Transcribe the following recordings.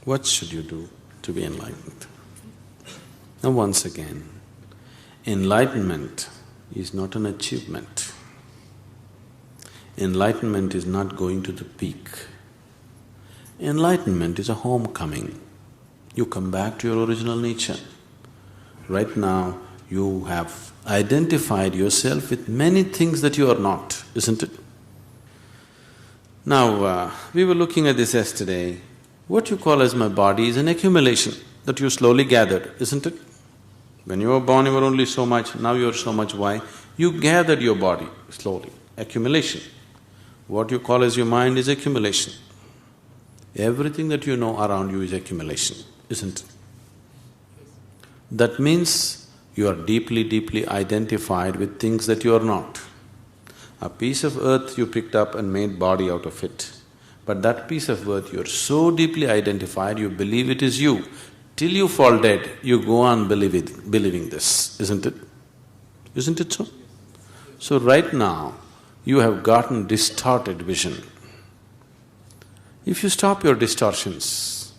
What should you do to be enlightened? Now once again, enlightenment is not an achievement. Enlightenment is not going to the peak. Enlightenment is a homecoming. You come back to your original nature. Right now, you have identified yourself with many things that you are not, isn't it? Now, we were looking at this yesterday. What you call as my body is an accumulation that you slowly gathered, isn't it? When you were born, you were only so much, now you are so much. Why? You gathered your body slowly, accumulation. What you call as your mind is accumulation. Everything that you know around you is accumulation, isn't it? That means you are deeply, deeply identified with things that you are not. A piece of earth you picked up and made body out of it. But that piece of earth, you're so deeply identified, you believe it is you. Till you fall dead, you go on believing this, isn't it? Isn't it so? So right now, you have gotten distorted vision. If you stop your distortions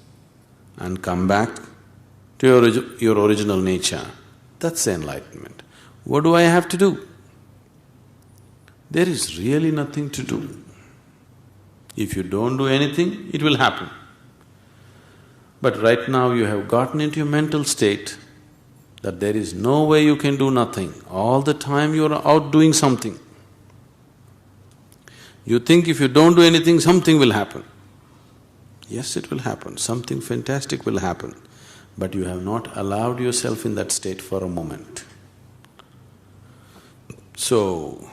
and come back to your original nature, that's enlightenment. What do I have to do? There is really nothing to do. If you don't do anything, it will happen. But right now you have gotten into a mental state that there is no way you can do nothing. All the time you are out doing something. You think if you don't do anything, something will happen. Yes, it will happen, something fantastic will happen, but you have not allowed yourself in that state for a moment. So,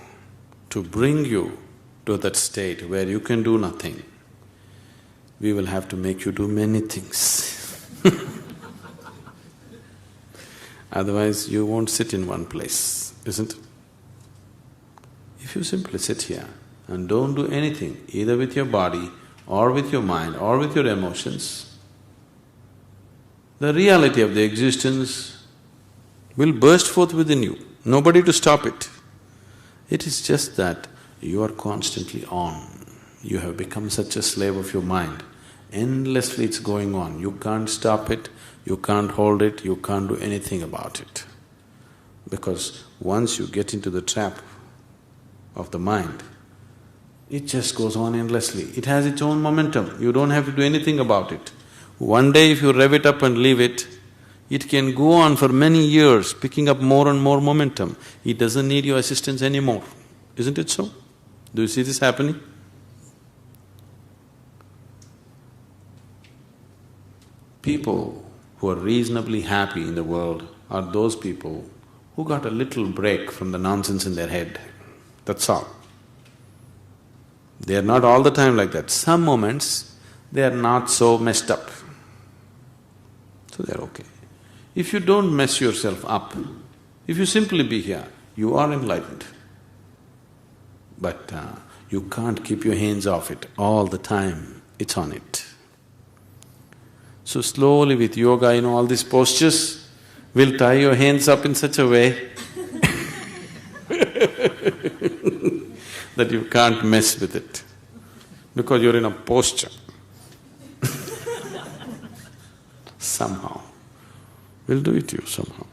to bring you to that state where you can do nothing, we will have to make you do many things. Otherwise, you won't sit in one place, isn't it? If you simply sit here and don't do anything, either with your body or with your mind or with your emotions, the reality of the existence will burst forth within you, nobody to stop it. It is just that you are constantly on. You have become such a slave of your mind. Endlessly it's going on. You can't stop it, you can't hold it, you can't do anything about it. Because once you get into the trap of the mind, it just goes on endlessly. It has its own momentum, you don't have to do anything about it. One day if you rev it up and leave it, it can go on for many years, picking up more and more momentum. It doesn't need your assistance anymore, isn't it so? Do you see this happening? People who are reasonably happy in the world are those people who got a little break from the nonsense in their head, that's all. They are not all the time like that. Some moments, they are not so messed up, so they are okay. If you don't mess yourself up, if you simply be here, you are enlightened. But you can't keep your hands off it all the time, it's on it. So slowly with yoga, all these postures, will tie your hands up in such a way that you can't mess with it, because you're in a posture. Somehow, we'll do it to you somehow.